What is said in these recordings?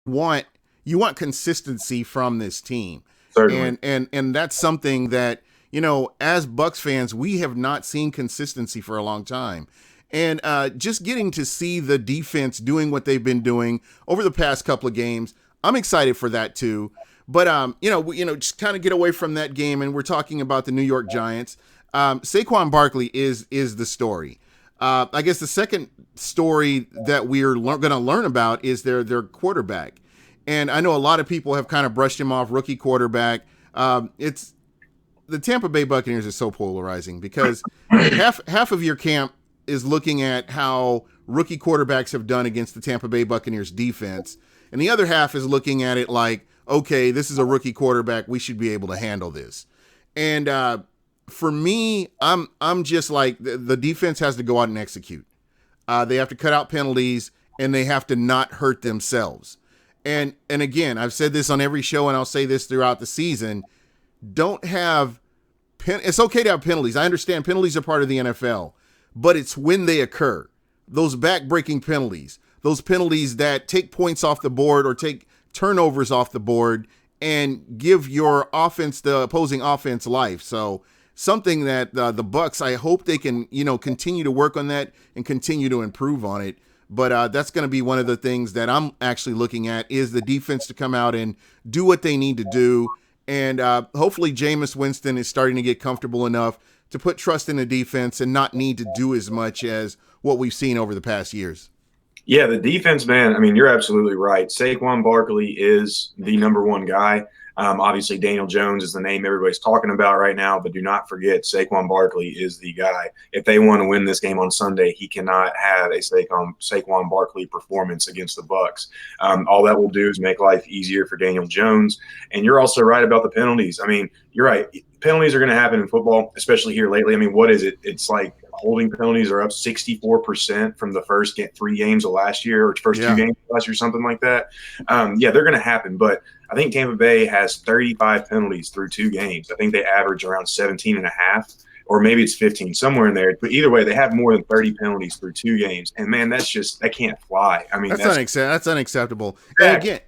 want you want consistency from this team, Certainly. and that's something that as Bucks fans we have not seen consistency for a long time. And just getting to see the defense doing what they've been doing over the past couple of games, I'm excited for that too. But just kind of get away from that game, and we're talking about the New York Giants. Saquon Barkley is the story. I guess the second story that we're going to learn about is their quarterback. And I know a lot of people have kind of brushed him off, rookie quarterback. It's the Tampa Bay Buccaneers is so polarizing because half of your camp is looking at how rookie quarterbacks have done against the Tampa Bay Buccaneers defense, and the other half is looking at it like, okay, this is a rookie quarterback, we should be able to handle this. And for me, I'm just like the defense has to go out and execute. They have to cut out penalties, and they have to not hurt themselves. And again, I've said this on every show, and I'll say this throughout the season. Don't have it's okay to have penalties. I understand penalties are part of the NFL, but it's when they occur. Those back-breaking penalties, those penalties that take points off the board or take turnovers off the board and give your offense, the opposing offense, life. So something that the Bucs, I hope they can, continue to work on that and continue to improve on it. But that's going to be one of the things that I'm actually looking at is the defense to come out and do what they need to do. And hopefully Jameis Winston is starting to get comfortable enough to put trust in the defense and not need to do as much as what we've seen over the past years. Yeah, the defense, man. I mean, you're absolutely right. Saquon Barkley is the number one guy. Obviously, Daniel Jones is the name everybody's talking about right now, but do not forget Saquon Barkley is the guy. If they want to win this game on Sunday, he cannot have a Saquon Barkley performance against the Bucs. All that will do is make life easier for Daniel Jones. And you're also right about the penalties. I mean, you're right. Penalties are going to happen in football, especially here lately. I mean, what is it? It's like holding penalties are up 64% from the first 3 games of last year or first 2 games of last year, something like that. Yeah, they're going to happen. But I think Tampa Bay has 35 penalties through 2 games. I think they average around 17 and a half, or maybe it's 15, somewhere in there. But either way, they have more than 30 penalties through 2 games. And, man, that can't fly. I mean, that's unacceptable. Exactly.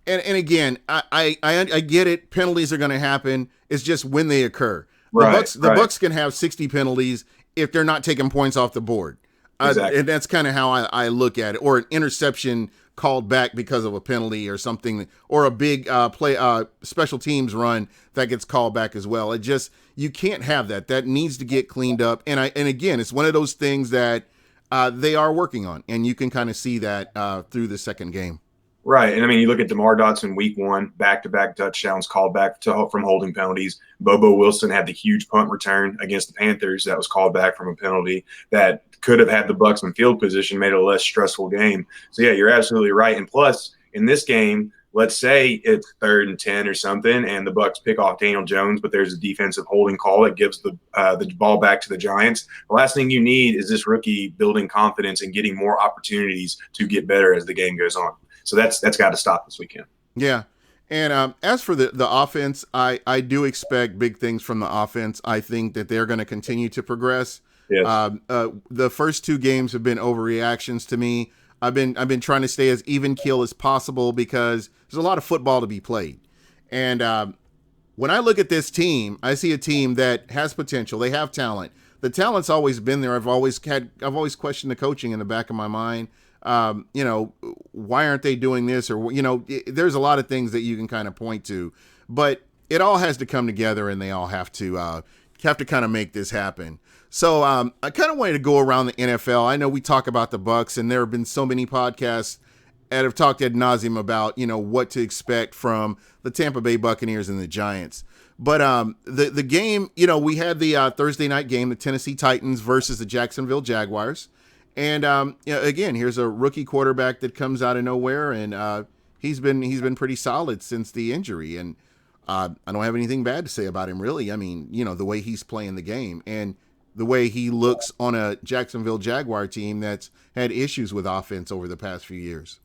And again, I get it. Penalties are going to happen. It's just when they occur. Right, the Bucs can have 60 penalties if they're not taking points off the board. Exactly. And that's kind of how I look at it. Or an interception called back because of a penalty or something, or a big special teams run that gets called back as well. It just, you can't have that. That needs to get cleaned up. And again, it's one of those things that they are working on, and you can kind of see that through the second game. Right. And I mean, you look at DeMar Dotson week 1, back-to-back touchdowns called back from holding penalties. Bobo Wilson had the huge punt return against the Panthers that was called back from a penalty that could have had the Bucs in field position, made it a less stressful game. So, yeah, you're absolutely right. And plus, in this game, let's say it's 3rd and 10 or something, and the Bucs pick off Daniel Jones, but there's a defensive holding call that gives the ball back to the Giants. The last thing you need is this rookie building confidence and getting more opportunities to get better as the game goes on. So that's got to stop this weekend. Yeah. And as for the offense, I do expect big things from the offense. I think that they're going to continue to progress. Yes. The first 2 games have been overreactions to me. I've been trying to stay as even keel as possible because there's a lot of football to be played. And when I look at this team, I see a team that has potential. They have talent. The talent's always been there. I've always questioned the coaching in the back of my mind. Why aren't they doing this? Or, there's a lot of things that you can kind of point to, but it all has to come together, and they all have to kind of make this happen. So I kind of wanted to go around the NFL. I know we talk about the Bucs, and there have been so many podcasts that have talked ad nauseum about, what to expect from the Tampa Bay Buccaneers and the Giants. But the game, we had the Thursday night game, the Tennessee Titans versus the Jacksonville Jaguars. And again, here's a rookie quarterback that comes out of nowhere, and he's been pretty solid since the injury. And I don't have anything bad to say about him, really. I mean, the way he's playing the game and the way he looks on a Jacksonville Jaguar team that's had issues with offense over the past few years.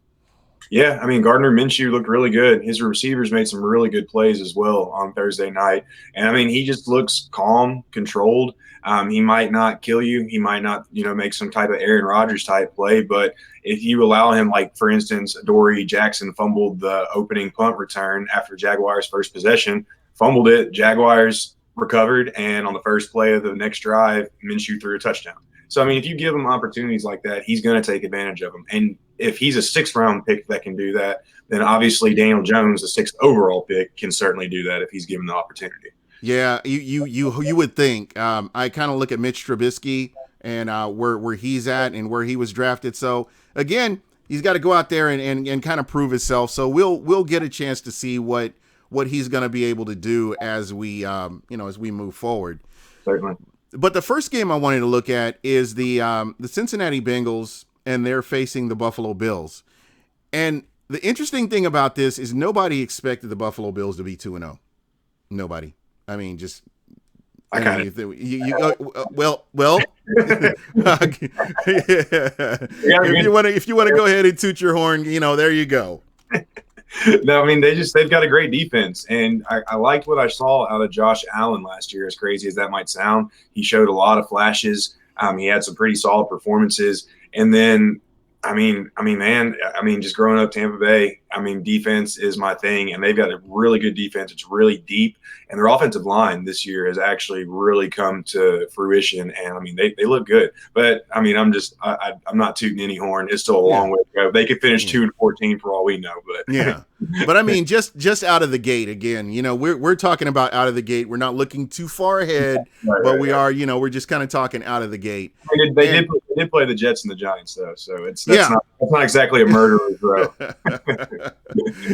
Yeah, I mean, Gardner Minshew looked really good. His receivers made some really good plays as well on Thursday night. And I mean, he just looks calm, controlled. He might not kill you. He might not, make some type of Aaron Rodgers type play. But if you allow him, like, for instance, Dory Jackson fumbled the opening punt return after Jaguars' first possession, fumbled it. Jaguars recovered. And on the first play of the next drive, Minshew threw a touchdown. So, I mean, if you give him opportunities like that, he's going to take advantage of them. And if he's a sixth round pick that can do that, then obviously Daniel Jones, the sixth overall pick, can certainly do that if he's given the opportunity. Yeah, you would think. I kind of look at Mitch Trubisky and where he's at and where he was drafted. So again, he's got to go out there and kind of prove himself. So we'll get a chance to see what he's going to be able to do as we as we move forward. Certainly. But the first game I wanted to look at is the Cincinnati Bengals, and they're facing the Buffalo Bills. And the interesting thing about this is nobody expected the Buffalo Bills to be 2-0. Nobody. I mean, just if you want to go ahead and toot your horn, there you go. No, I mean, they've got a great defense, and I liked what I saw out of Josh Allen last year. As crazy as that might sound, he showed a lot of flashes. He had some pretty solid performances, and then just growing up Tampa Bay, defense is my thing, and they've got a really good defense. It's really deep, and their offensive line this year has actually really come to fruition, and they look good. But I'm not tooting any horn. It's still a long way to go. They could finish 2-14 for all we know, but yeah. But just out of the gate again, we're talking about out of the gate. We're not looking too far ahead, but we are, we're just kind of talking out of the gate. They did play the Jets and the Giants though, so that's not exactly a murderer's row.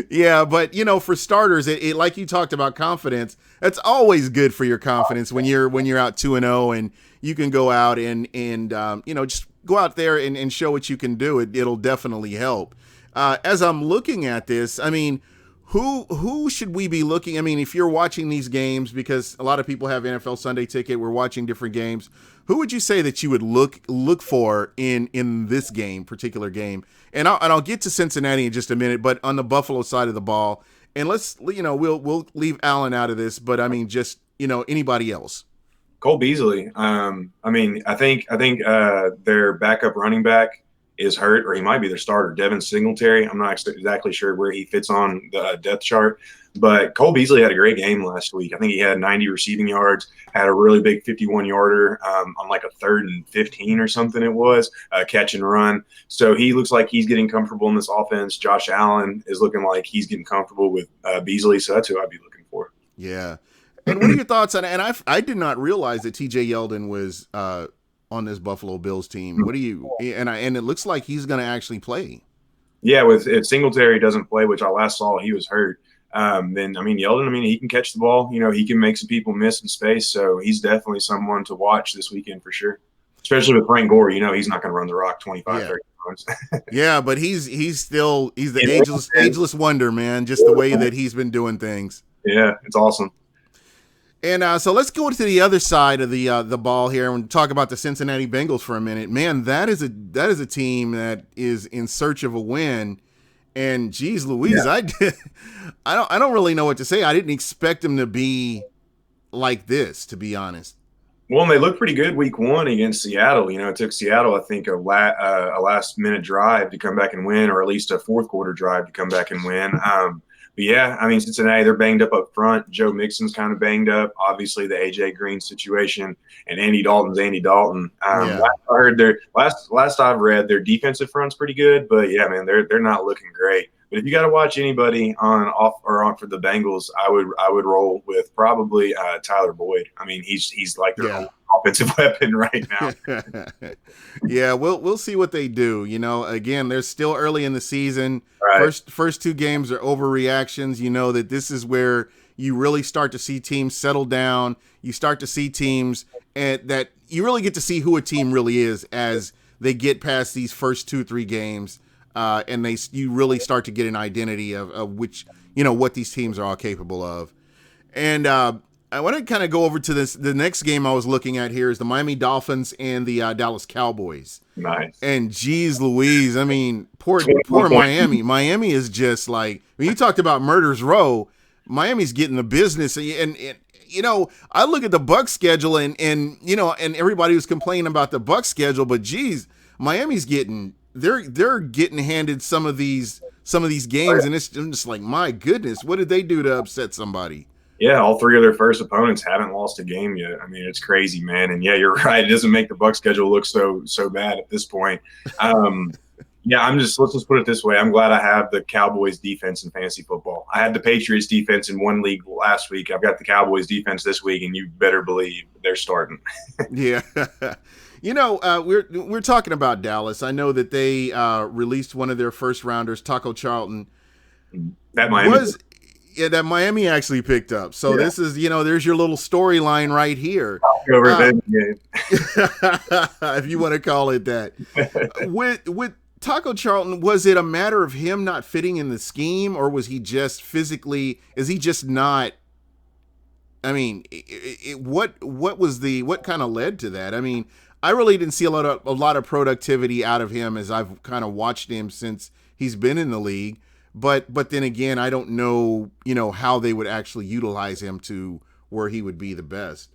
Yeah, but for starters, it like you talked about confidence. That's always good for your confidence when you're out 2-0 and you can go out and just go out there and show what you can do. It'll definitely help. As I'm looking at this, who should we be looking? If you're watching these games, because a lot of people have NFL Sunday Ticket, we're watching different games. Who would you say that you would look for in this particular game? And I'll get to Cincinnati in just a minute, but on the Buffalo side of the ball, and we'll leave Allen out of this, but anybody else. Cole Beasley. I think their backup running back is hurt, or he might be their starter, Devin Singletary. I'm not exactly sure where he fits on the depth chart, but Cole Beasley had a great game last week. I think he had 90 receiving yards, had a really big 51-yarder on like a 3rd and 15 or something it was, catch and run. So he looks like he's getting comfortable in this offense. Josh Allen is looking like he's getting comfortable with Beasley, so that's who I'd be looking for. Yeah. And what are your thoughts on it? And I did not realize that TJ Yeldon was on this Buffalo Bills team. What do you and it looks like he's going to actually play. Yeah, if Singletary doesn't play, which I last saw he was hurt, then Yeldon, he can catch the ball. He can make some people miss in space. So he's definitely someone to watch this weekend for sure. Especially with Frank Gore, he's not going to run the rock 25, 30 times. Yeah, but he's the ageless wonder, man. Just the way that he's been doing things. Yeah, it's awesome. And so let's go to the other side of the ball here and talk about the Cincinnati Bengals for a minute. Man, that is a team that is in search of a win. And geez Louise, I don't really know what to say. I didn't expect them to be like this, to be honest. Well, and they looked pretty good week 1 against Seattle. It took Seattle, I think, a last-minute drive to come back and win, or at least a fourth-quarter drive to come back and win. But yeah, Cincinnati, they're banged up front. Joe Mixon's kind of banged up. Obviously, the A.J. Green situation, and Andy Dalton's Andy Dalton. Last I've read, their defensive front's pretty good. But yeah, man, they're not looking great. But if you got to watch anybody on for the Bengals, I would roll with probably Tyler Boyd. He's like their own offensive weapon right now. Yeah, we'll see what they do. Again, they're still early in the season. Right. First 2 games are overreactions. That this is where you really start to see teams settle down. You start to see teams that you really get to see who a team really is as they get past these first 2-3 games. And you really start to get an identity of which, what these teams are all capable of. And I want to kind of go over to this. The next game I was looking at here is the Miami Dolphins and the Dallas Cowboys. Nice. And geez Louise, I mean, poor Miami. Miami is just like, when you talked about murder's row, Miami's getting the business. And you know, I look at the Bucs schedule and you know, and everybody was complaining about the Bucs schedule, but geez, Miami's getting they're getting handed some of these games, and it's just like, my goodness, what did they do to upset somebody? Yeah, all three of their first opponents haven't lost a game yet. I mean, it's crazy, man. And yeah, you're right. It doesn't make the Bucs schedule look so bad at this point. Yeah, let's just put it this way. I'm glad I have the Cowboys defense in fantasy football. I had the Patriots defense in one league last week. I've got the Cowboys defense this week, and you better believe they're starting. Yeah. You know, we're talking about Dallas. I know that they released one of their first rounders, Taco Charlton. That Miami actually picked up. So This is, you know, there's your little storyline right here. If you want to call it that. With Taco Charlton, was it a matter of him not fitting in the scheme, or was he just physically? Is he just not? I mean, what kind of led to that? I mean, I really didn't see a lot of productivity out of him as I've kind of watched him since he's been in the league. But then again, I don't know, you know, how they would actually utilize him to where he would be the best.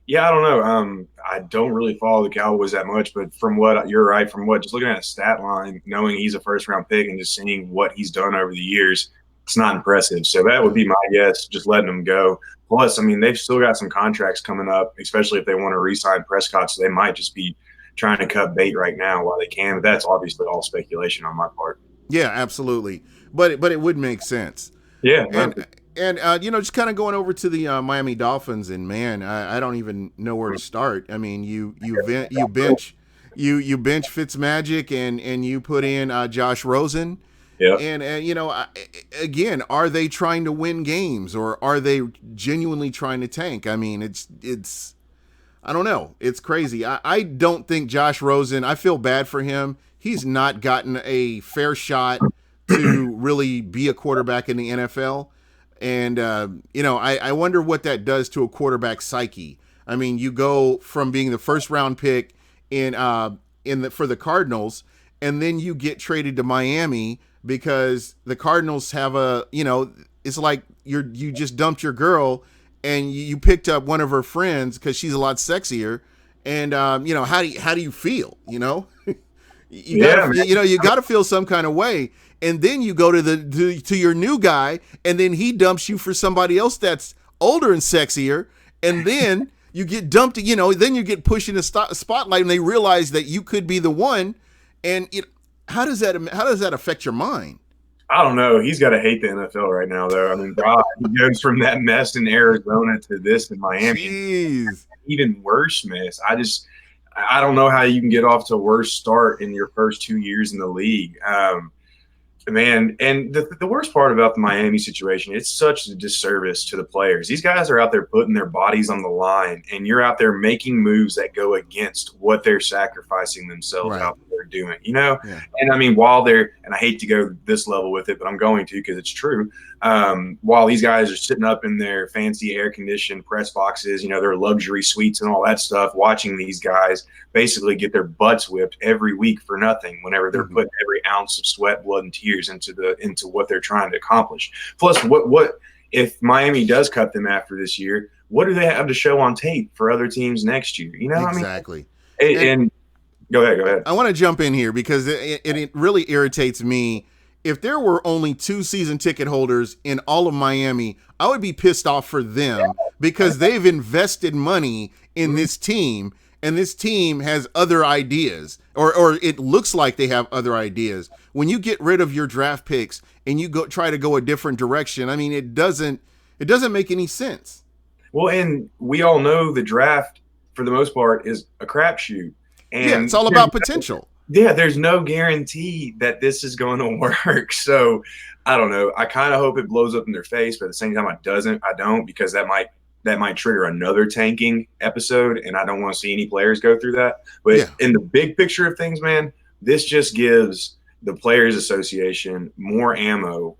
Yeah, I don't know. I don't really follow the Cowboys that much, but from what you're right, just looking at a stat line, knowing he's a first round pick and just seeing what he's done over the years, it's not impressive. So that would be my guess, just letting him go. Plus, I mean, they've still got some contracts coming up, especially if they want to re-sign Prescott. So they might just be trying to cut bait right now while they can. But that's obviously all speculation on my part. Yeah, absolutely. But it would make sense. Yeah. And you know, just kind of going over to the Miami Dolphins, and man, I don't even know where to start. I mean, you bench Fitzmagic and you put in Josh Rosen. Yeah. And you know, again, are they trying to win games, or are they genuinely trying to tank? I mean, it's I don't know. It's crazy. I don't think Josh Rosen, I feel bad for him. He's not gotten a fair shot to really be a quarterback in the NFL. And, you know, I wonder what that does to a quarterback psyche. I mean, you go from being the first round pick for the Cardinals, and then you get traded to Miami because the Cardinals have it's like you just dumped your girl and you picked up one of her friends because she's a lot sexier. And, you know, how do you feel? You know, you got to feel some kind of way. And then you go to your new guy, and then he dumps you for somebody else that's older and sexier, and then you get dumped. You know, then you get pushed in the spotlight, and they realize that you could be the one. And how does that affect your mind? I don't know. He's got to hate the NFL right now, though. I mean, God, he goes from that mess in Arizona to this in Miami. Jeez. Even worse mess. I don't know how you can get off to a worse start in your first 2 years in the league. Man, and the worst part about the Miami situation, it's such a disservice to the players. These guys are out there putting their bodies on the line, and you're out there making moves that go against what they're sacrificing themselves out there doing, you know? Yeah. And I mean, and I hate to go this level with it, but I'm going to because it's true. While these guys are sitting up in their fancy air-conditioned press boxes, you know, their luxury suites and all that stuff, watching these guys basically get their butts whipped every week for nothing whenever they're putting every ounce of sweat, blood, and tears into what they're trying to accomplish. Plus, what if Miami does cut them after this year? What do they have to show on tape for other teams next year? You know, exactly. I mean, and go ahead. I want to jump in here because it really irritates me. If there were only 2 season ticket holders in all of Miami, I would be pissed off for them because they've invested money in this team, and this team has other ideas, or it looks like they have other ideas. When you get rid of your draft picks and you try to go a different direction, I mean, it doesn't make any sense. Well, and we all know the draft, for the most part, is a crapshoot. And yeah, it's all about potential. Yeah, there's no guarantee that this is going to work. So I don't know. I kind of hope it blows up in their face, but at the same time, I don't, because that might trigger another tanking episode, and I don't want to see any players go through that. But in the big picture of things, man, this just gives the Players Association more ammo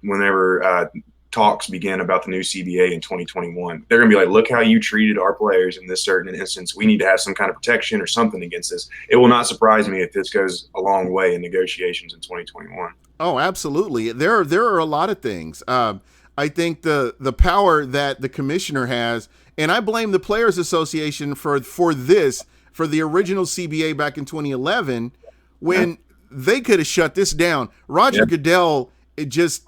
whenever talks begin about the new CBA in 2021. They're going to be like, look how you treated our players in this certain instance. We need to have some kind of protection or something against this. It will not surprise me if this goes a long way in negotiations in 2021. Oh, absolutely. There are a lot of things. I think the power that the commissioner has, and I blame the Players Association for the original CBA back in 2011 when they could have shut this down. Roger Goodell,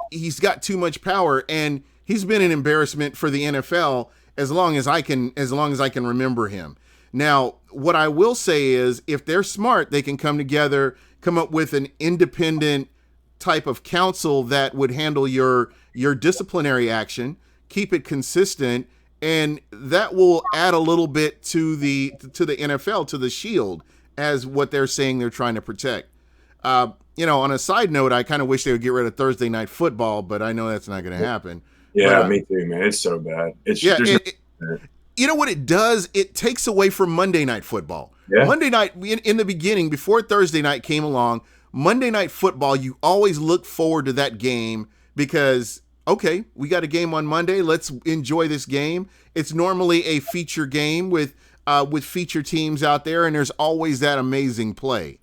he's got too much power, and he's been an embarrassment for the NFL as long as I can remember him. Now, what I will say is, if they're smart, they can come together, come up with an independent type of council that would handle your disciplinary action, keep it consistent, and that will add a little bit to the NFL, to the shield, as what they're saying they're trying to protect. On a side note, I kind of wish they would get rid of Thursday night football, but I know that's not going to happen. Yeah, but, me too, man. It's so bad. You know what it does? It takes away from Monday night football. Yeah. Monday night, in the beginning, before Thursday night came along, Monday night football, you always look forward to that game because, okay, we got a game on Monday. Let's enjoy this game. It's normally a feature game with feature teams out there, and there's always that amazing play.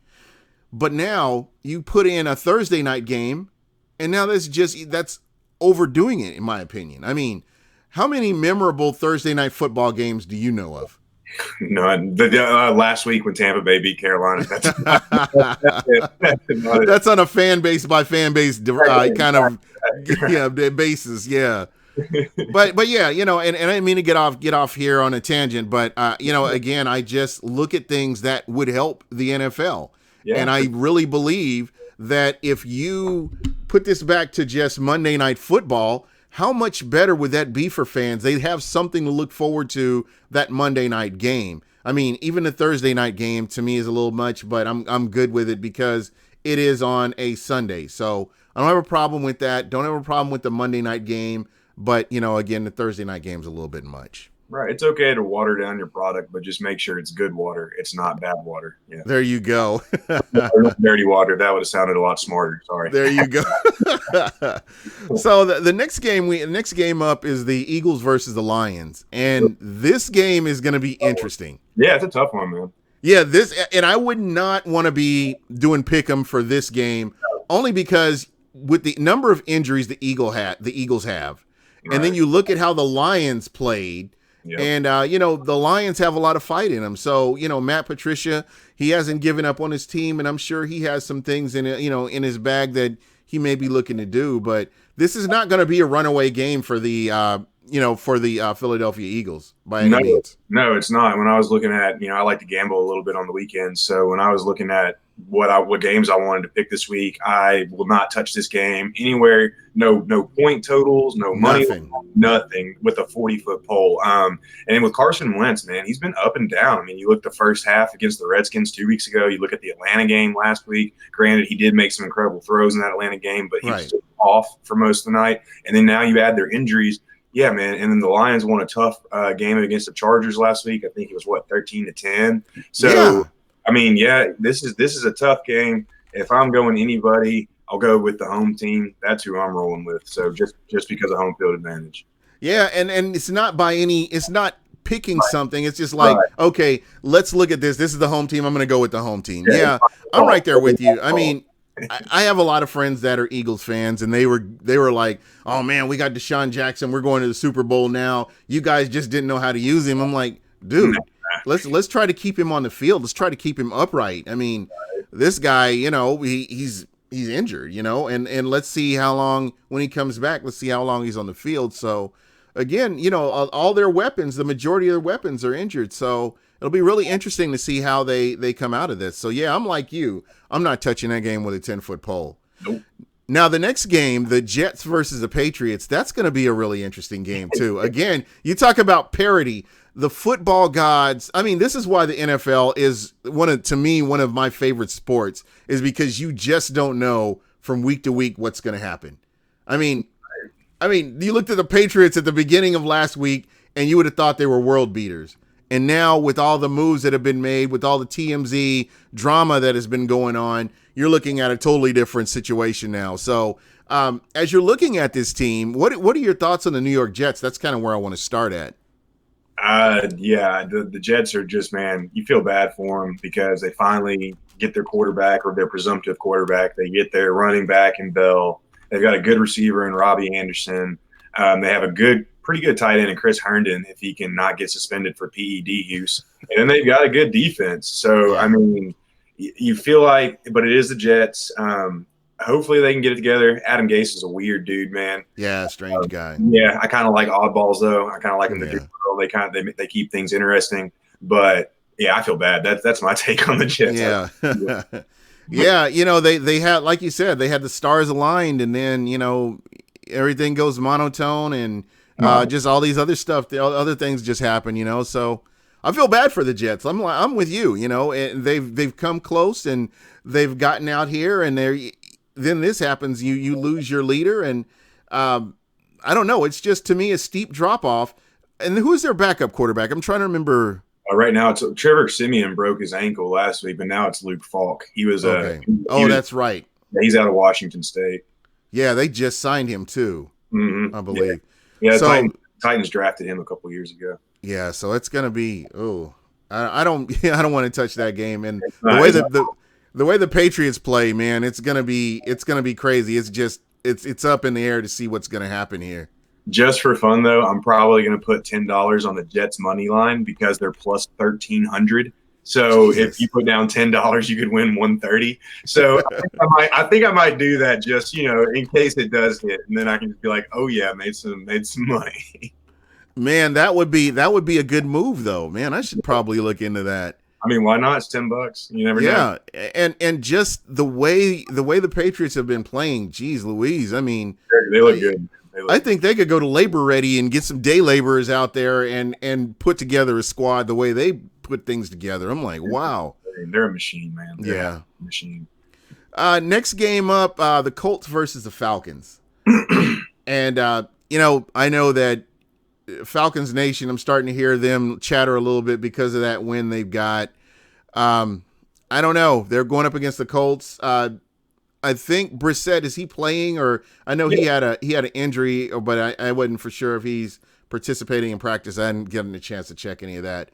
But now you put in a Thursday night game, and now that's overdoing it, in my opinion. I mean, how many memorable Thursday night football games do you know of? None. Last week when Tampa Bay beat Carolina. That's on a fan base by fan base kind of basis. Yeah. But yeah, and I didn't mean to get off here on a tangent, but again, I just look at things that would help the NFL. Yeah. And I really believe that if you put this back to just Monday night football, how much better would that be for fans? They'd have something to look forward to that Monday night game. I mean, even the Thursday night game to me is a little much, but I'm good with it because it is on a Sunday. So I don't have a problem with that. Don't have a problem with the Monday night game. But, again, the Thursday night game is a little bit much. Right. It's okay to water down your product, but just make sure it's good water. It's not bad water. Yeah. There you go. Dirty water. That would have sounded a lot smarter. Sorry. There you go. So the next game up is the Eagles versus the Lions. And this game is going to be interesting. Yeah, it's a tough one, man. Yeah, and I would not want to be doing pick'em for this game only because with the number of injuries the Eagles have. Right. And then you look at how the Lions played. Yep. And, the Lions have a lot of fight in them. So, Matt Patricia, he hasn't given up on his team, and I'm sure he has some things in his bag that he may be looking to do. But this is not going to be a runaway game for the Philadelphia Eagles by any means. No, it's not. When I was looking at, I like to gamble a little bit on the weekends. So when I was looking at what games I wanted to pick this week, I will not touch this game anywhere. No point totals, no money, nothing with a 40-foot pole. And with Carson Wentz, man, he's been up and down. I mean, you look the first half against the Redskins 2 weeks ago. You look at the Atlanta game last week. Granted, he did make some incredible throws in that Atlanta game, but he was still off for most of the night. And then now you add their injuries. Yeah, man. And then the Lions won a tough game against the Chargers last week. I think it was 13-10. So. Yeah. I mean, this is a tough game. If I'm going anybody, I'll go with the home team. That's who I'm rolling with. So just because of home field advantage. Yeah, and it's not it's not picking something. It's just like, okay, let's look at this. This is the home team. I'm going to go with the home team. Yeah, I'm right there with you. I mean, I have a lot of friends that are Eagles fans, and they were like, oh man, we got Deshaun Jackson. We're going to the Super Bowl now. You guys just didn't know how to use him. I'm like, dude. Let's try to keep him on the field. Let's try to keep him upright. I mean, this guy, he's injured, and let's see how long when he comes back. Let's see how long he's on the field. So, again, all their weapons, the majority of their weapons are injured. So it'll be really interesting to see how they come out of this. So yeah, I'm like you. I'm not touching that game with a 10-foot pole. Nope. Now, the next game, the Jets versus the Patriots, that's going to be a really interesting game, too. Again, you talk about parity. The football gods, I mean, this is why the NFL is, to me, one of my favorite sports, is because you just don't know from week to week what's going to happen. I mean, you looked at the Patriots at the beginning of last week, and you would have thought they were world beaters. And now with all the moves that have been made, with all the TMZ drama that has been going on, you're looking at a totally different situation now. So As you're looking at this team, what are your thoughts on the New York Jets? That's kind of where I want to start at. Yeah, the Jets are just, man, you feel bad for them because they finally get their quarterback or their presumptive quarterback. They get their running back in Bell. They've got a good receiver in Robbie Anderson. They have a pretty good tight end in Chris Herndon if he can not get suspended for PED use. And then they've got a good defense. So, Yeah. I mean, you feel like, but it is the Jets. Hopefully they can get it together. Adam Gase is a weird dude, man. Yeah, strange guy. Yeah, I kind of like oddballs though. I kind of like them to do Yeah. well. They keep things interesting. But yeah, I feel bad. That's my take on the Jets. Yeah. Yeah, they had, like you said, they had the stars aligned, and then everything goes monotone, and just all these other stuff, the other things just happen. So I feel bad for the Jets. I'm with you. And they've come close, and they've gotten out here, and then this happens. You lose your leader, and I don't know. It's just, to me, a steep drop off. And who's their backup quarterback? I'm trying to remember. Right now, it's Trevor Siemian broke his ankle last week, but now it's Luke Falk. He was okay. That's right. He's out of Washington State. Yeah, they just signed him too, I believe. Yeah, so, Titans drafted him a couple years ago. Yeah, so it's gonna be. I don't want to touch that game. And the way the Patriots play, man, it's gonna be crazy. It's up in the air to see what's gonna happen here. Just for fun, though, I'm probably going to put $10 on the Jets money line because they're plus 1,300. So Jesus. If you put down $10, you could win 130. So I think I might do that just in case it does hit, and then I can just be like, oh yeah, made some money. Man, that would be a good move, though. Man, I should probably look into that. I mean, why not? It's $10. You never know. Yeah, and just the way the Patriots have been playing, geez Louise. I mean, they look good. I think they could go to Labor Ready and get some day laborers out there and put together a squad the way they put things together. I'm like, wow. They're a machine, man. They're a machine. Next game up, the Colts versus the Falcons. And, I know that Falcons Nation, I'm starting to hear them chatter a little bit because of that win they've got. I don't know. They're going up against the Colts. I think Brissett, is he playing? Or I know he had an injury, but I wasn't for sure if he's participating in practice. I hadn't gotten a chance to check any of that.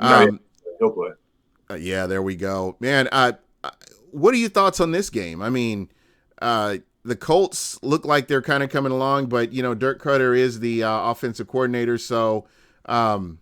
He'll play. Yeah, there we go, man. What are your thoughts on this game? I mean, the Colts look like they're kind of coming along, but Dirk Koetter is the offensive coordinator, so there's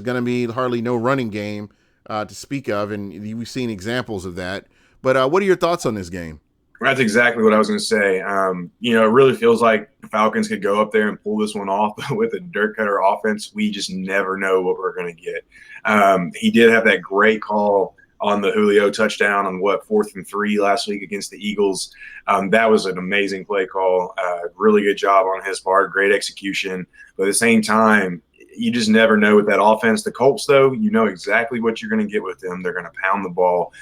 going to be hardly no running game to speak of, and we've seen examples of that. But what are your thoughts on this game? That's exactly what I was going to say. It really feels like the Falcons could go up there and pull this one off. But with a Dirk Koetter offense, we just never know what we're going to get. He did have that great call on the Julio touchdown on 4th and 3 last week against the Eagles. That was an amazing play call. Really good job on his part. Great execution. But at the same time, you just never know with that offense. The Colts, though, you know exactly what you're going to get with them. They're going to pound the ball.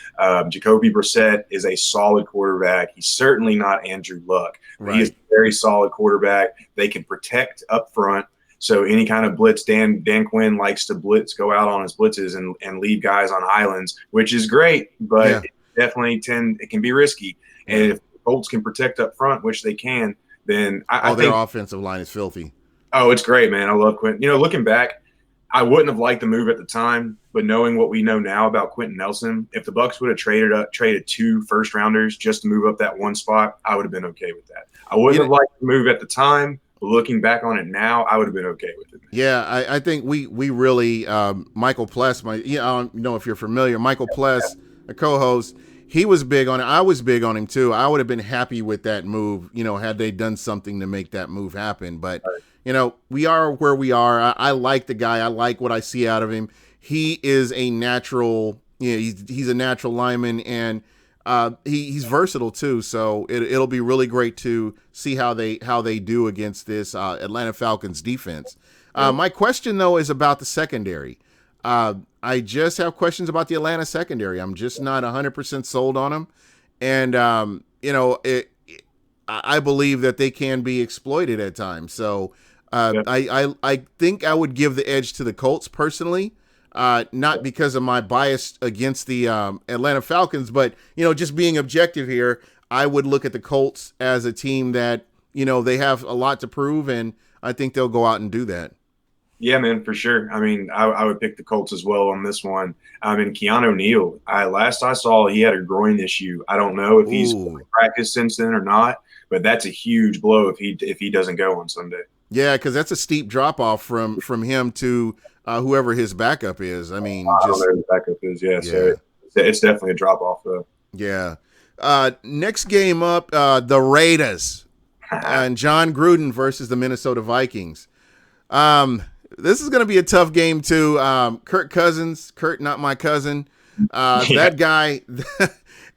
Jacoby Brissett is a solid quarterback. He's certainly not Andrew Luck. Right. He is a very solid quarterback. They can protect up front. So any kind of blitz, Dan Quinn likes to go out on his blitzes and leave guys on islands, which is great, but it can be risky. And if the Colts can protect up front, which they can, then I think their offensive line is filthy. Oh, it's great, man. I love Quentin. Looking back, I wouldn't have liked the move at the time, but knowing what we know now about Quentin Nelson, if the Bucs would have traded 2 first-rounders just to move up that one spot, I would have been okay with that. I wouldn't have liked the move at the time, but looking back on it now, I would have been okay with it. Yeah, I think we really Michael Pless, I don't know if you're familiar, Michael Pless, a co-host, he was big on it. I was big on him too. I would have been happy with that move, had they done something to make that move happen, but we are where we are. I like the guy. I like what I see out of him. He is a natural, he's a natural lineman, and he's versatile too. So it'll be really great to see how they do against this Atlanta Falcons defense. My question though is about the secondary. I just have questions about the Atlanta secondary. I'm just not 100% sold on them, and I believe that they can be exploited at times. So. I think I would give the edge to the Colts personally, not because of my bias against the Atlanta Falcons, but just being objective here, I would look at the Colts as a team that, they have a lot to prove, and I think they'll go out and do that. Yeah, man, for sure. I mean, I would pick the Colts as well on this one. And Keanu Neal, last I saw, he had a groin issue. I don't know if he's practiced since then or not, but that's a huge blow if he doesn't go on Sunday. Yeah, because that's a steep drop off from him to whoever his backup is. I mean, I don't know who his backup is. Yeah, so it's definitely a drop off though. Yeah. Next game up, the Raiders and John Gruden versus the Minnesota Vikings. This is going to be a tough game too. Kirk Cousins, not my cousin. That guy,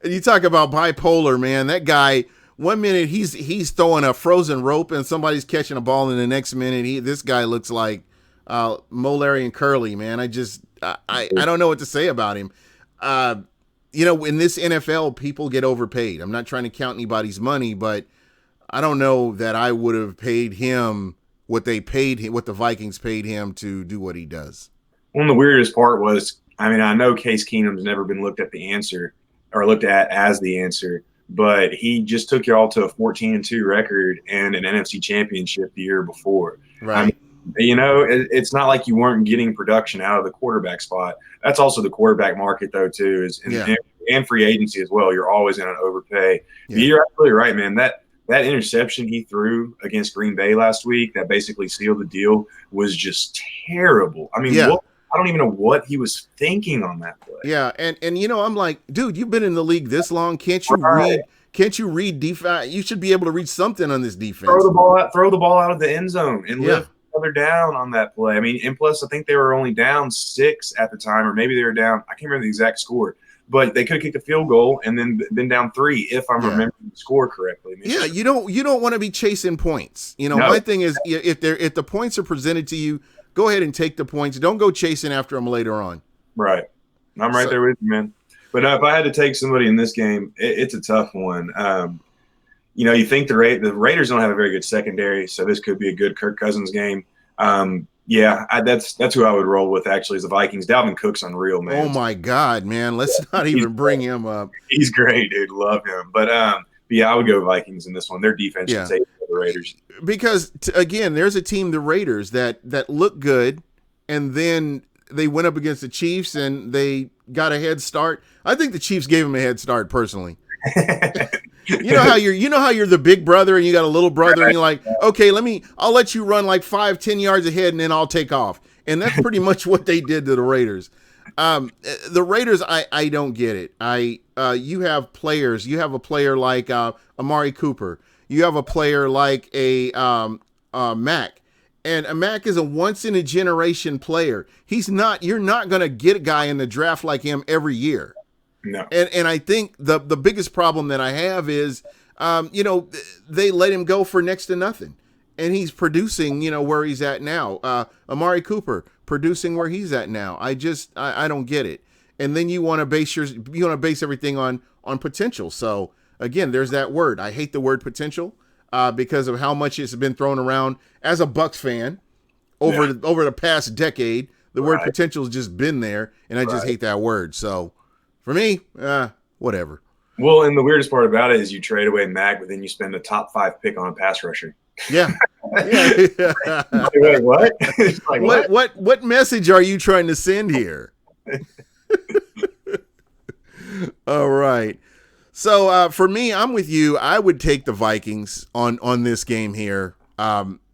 you talk about bipolar, man. That guy, one minute he's throwing a frozen rope and somebody's catching a ball, and the next minute this guy looks like Larry and Curly, man. I don't know what to say about him. In this NFL, people get overpaid. I'm not trying to count anybody's money, but I don't know that I would have paid him what the Vikings paid him to do what he does. One of the weirdest part was, I mean, I know Case Keenum's never been looked at as the answer, but he just took y'all to a 14-2 record and an NFC championship the year before. Right. I mean, it's not like you weren't getting production out of the quarterback spot. That's also the quarterback market, though, too, and free agency as well. You're always in an overpay. Yeah. You're absolutely right, man. That interception he threw against Green Bay last week that basically sealed the deal was just terrible. I mean, I don't even know what he was thinking on that play. Yeah, and I'm like, dude, you've been in the league this long. Can't you read? Can't you read defense? You should be able to read something on this defense. Throw the ball out of the end zone and lift other down on that play. I mean, and plus, I think they were only down 6 at the time, or maybe they were down. I can't remember the exact score. But they could have kicked a field goal and then been down 3 if I'm remembering the score correctly. Yeah, you don't want to be chasing points. My thing is if the points are presented to you, go ahead and take the points. Don't go chasing after them later on. Right. I'm right there with you, man. But if I had to take somebody in this game, it's a tough one. You think the Raiders don't have a very good secondary, so this could be a good Kirk Cousins game. That's who I would roll with, actually, is the Vikings. Dalvin Cook's unreal, man. Oh, my God, man. Let's not even bring him up. He's great, dude. Love him. But I would go Vikings in this one. Their defense should take the Raiders. Because, again, there's a team, the Raiders, that look good, and then they went up against the Chiefs, and they got a head start. I think the Chiefs gave them a head start, personally. You know how you're the big brother and you got a little brother and you're like, okay, I'll let you run like 5-10 yards ahead and then I'll take off. And that's pretty much what they did to the Raiders. The Raiders, I don't get it. You have players. You have a player like Amari Cooper. You have a player like a Mack. And a Mack is a once in a generation player. You're not going to get a guy in the draft like him every year. No. And I think the biggest problem that I have is, they let him go for next to nothing. And he's producing, where he's at now. Amari Cooper producing where he's at now. I don't get it. And then you want to base everything on potential. So again, there's that word. I hate the word potential because of how much it's been thrown around as a Bucs fan over the past decade. The word potential has just been there, and I just hate that word. So for me, whatever. Well, and the weirdest part about it is you trade away Mack, but then you spend the top 5 pick on a pass rusher. Yeah. Wait, what? Like, what message are you trying to send here? All right. So for me, I'm with you. I would take the Vikings on this game here.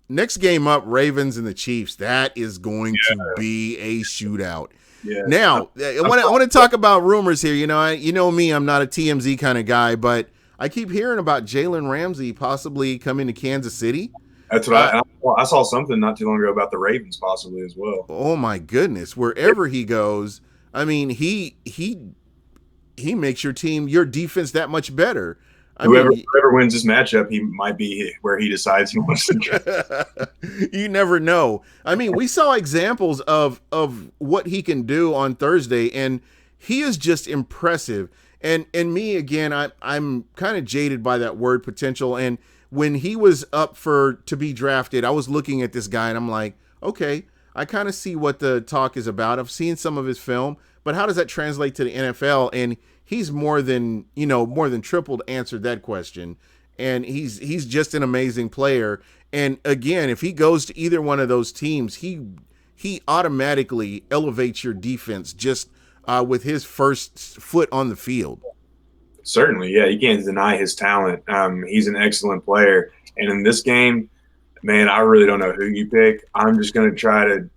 Next game up, Ravens and the Chiefs. That is going to be a shootout. Yeah. Now, I want to talk about rumors here. You know me, I'm not a TMZ kind of guy, but I keep hearing about Jalen Ramsey possibly coming to Kansas City. That's what I saw something not too long ago about the Ravens possibly as well. Oh my goodness! Wherever he goes, I mean, he makes your defense that much better. Whoever wins this matchup, he might be where he decides he wants to go. You never know. I mean, we saw examples of what he can do on Thursday, and he is just impressive. And me, again, I'm kind of jaded by that word potential. And when he was up to be drafted, I was looking at this guy, and I'm like, okay, I kind of see what the talk is about. I've seen some of his film, but how does that translate to the NFL? And he's more than tripled answered that question. And he's just an amazing player. And again, if he goes to either one of those teams, he automatically elevates your defense just with his first foot on the field. Certainly, yeah, you can't deny his talent. He's an excellent player, and in this game, man, I really don't know who you pick. I'm just going to try to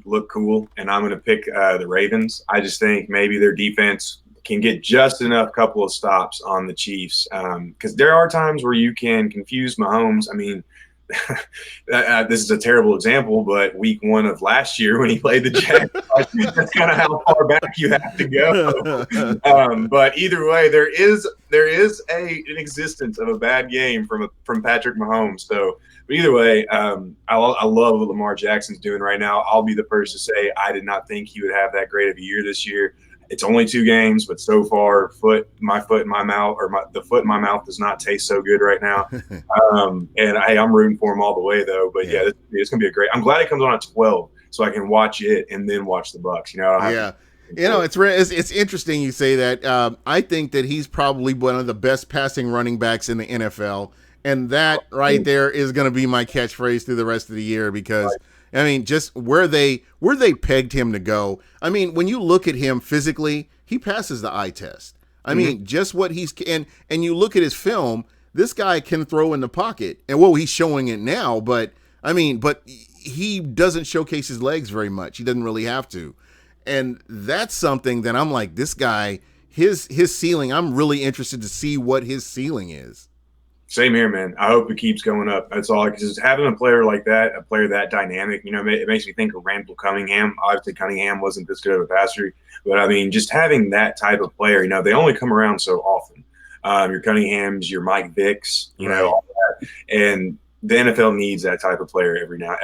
look cool, and I'm going to pick the Ravens. I just think maybe their defense can get just enough couple of stops on the Chiefs, because there are times where you can confuse Mahomes. I mean, this is a terrible example, but week 1 of last year when he played the Jets, that's kind of how far back you have to go. But either way, there is an existence of a bad game from Patrick Mahomes. So, but either way, I love what Lamar Jackson's doing right now. I'll be the first to say I did not think he would have that great of a year this year. It's only 2 games, but so far, the foot in my mouth does not taste so good right now. And I'm rooting for him all the way, though. But yeah, it's gonna be a great. I'm glad it comes on at 12, so I can watch it and then watch the Bucs. It's interesting you say that. I think that he's probably one of the best passing running backs in the NFL, and that right there is going to be my catchphrase through the rest of the year because. I mean, just where they pegged him to go. I mean, when you look at him physically, he passes the eye test. I mean, just what he's and you look at his film, this guy can throw in the pocket. And he's showing it now, but he doesn't showcase his legs very much. He doesn't really have to. And that's something that I'm like, this guy, his ceiling, I'm really interested to see what his ceiling is. Same here, man. I hope it keeps going up. That's all. Because having a player like that, a player that dynamic, it makes me think of Randall Cunningham. Obviously, Cunningham wasn't this good of a passer, but I mean, just having that type of player, they only come around so often. Your Cunninghams, your Mike Vicks, all that, and the NFL needs that type of player every now.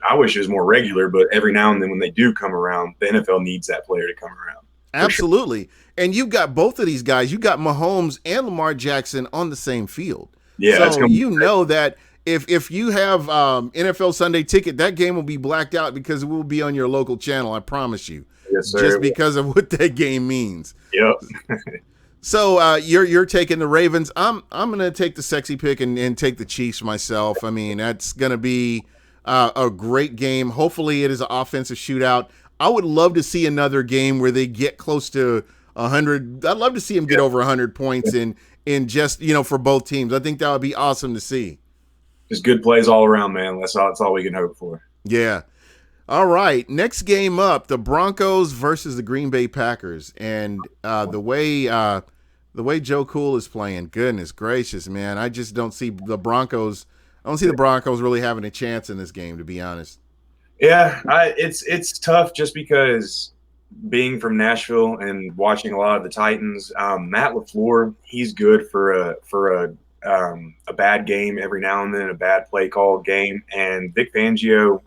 I wish it was more regular, but every now and then when they do come around, the NFL needs that player to come around. Absolutely. Sure. And you've got both of these guys. You got Mahomes and Lamar Jackson on the same field. Yeah. So know that if you have NFL Sunday Ticket, that game will be blacked out because it will be on your local channel. I promise you. Yes, sir. Just because of what that game means. Yep. So you're taking the Ravens. I'm gonna take the sexy pick and take the Chiefs myself. I mean, that's gonna be a great game. Hopefully, it is an offensive shootout. I would love to see another game where they get close to 100. I'd love to see them get over 100 points in just for both teams. I think that would be awesome to see. Just good plays all around, man. That's all we can hope for. Yeah. All right. Next game up, the Broncos versus the Green Bay Packers, and the way Joe Cool is playing, goodness gracious, man! I just don't see the Broncos. I don't see the Broncos really having a chance in this game, to be honest. Yeah, it's tough just because being from Nashville and watching a lot of the Titans, Matt LaFleur, he's good for a bad game every now and then, a bad play call game. And Vic Fangio,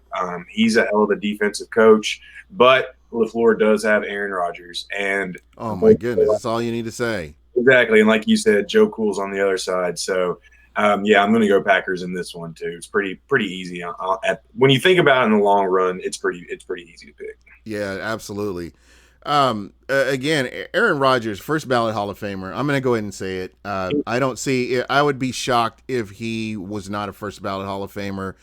he's a hell of a defensive coach, but LaFleur does have Aaron Rodgers. And oh my goodness, that's all you need to say. Exactly, and like you said, Joe Cool's on the other side, so. I'm going to go Packers in this one too. It's pretty easy. When you think about it in the long run, it's pretty easy to pick. Yeah, absolutely. Again, Aaron Rodgers, first ballot Hall of Famer. I'm going to go ahead and say it. I would be shocked if he was not a first ballot Hall of Famer.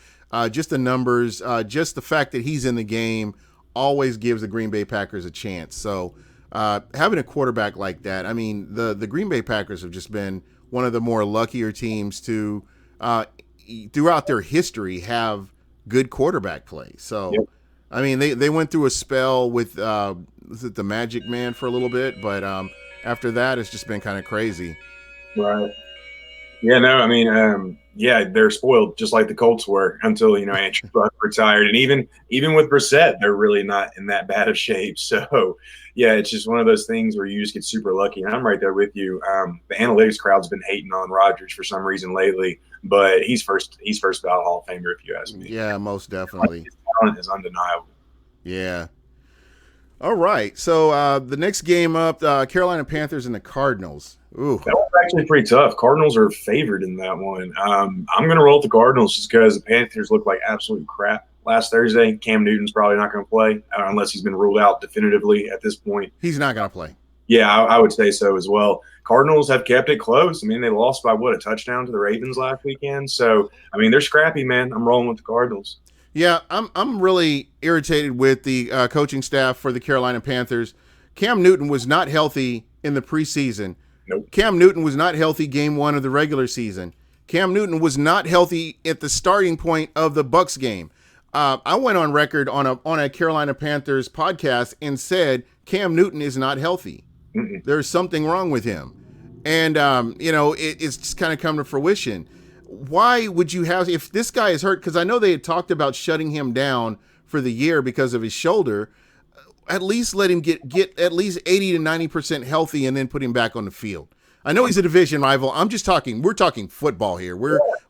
Just the numbers, just the fact that he's in the game always gives the Green Bay Packers a chance. So having a quarterback like that, I mean, the Green Bay Packers have just been one of the more luckier teams to, throughout their history, have good quarterback play. So, yep. I mean, they went through a spell with was it the Magic Man for a little bit, but after that, it's just been kind of crazy. Right. Yeah, no, I mean, they're spoiled just like the Colts were until, Andrew Luck retired. And even with Brissett, they're really not in that bad of shape. So, yeah, it's just one of those things where you just get super lucky. And I'm right there with you. The analytics crowd's been hating on Rodgers for some reason lately, but he's first ballot Hall of Famer if you ask me. Yeah, most definitely. His talent is undeniable. Yeah. All right. So the next game up, Carolina Panthers and the Cardinals. Ooh. That was actually pretty tough. Cardinals are favored in that one. I'm going to roll with the Cardinals just because the Panthers look like absolute crap last Thursday. Cam Newton's probably not going to play unless he's been ruled out definitively at this point. He's not going to play. Yeah, I would say so as well. Cardinals have kept it close. I mean, they lost by a touchdown to the Ravens last weekend. So, I mean, they're scrappy, man. I'm rolling with the Cardinals. Yeah, I'm really irritated with the coaching staff for the Carolina Panthers. Cam Newton was not healthy in the preseason. Nope. Cam Newton was not healthy game one of the regular season. Cam Newton was not healthy at the starting point of the Bucs game. I went on record on a Carolina Panthers podcast and said Cam Newton is not healthy. Mm-mm. There's something wrong with him. And, it's just kind of come to fruition. Why would you have, if this guy is hurt, because I know they had talked about shutting him down for the year because of his shoulder, at least let him get at least 80 to 90% healthy and then put him back on the field. I know he's a division rival. We're talking football here.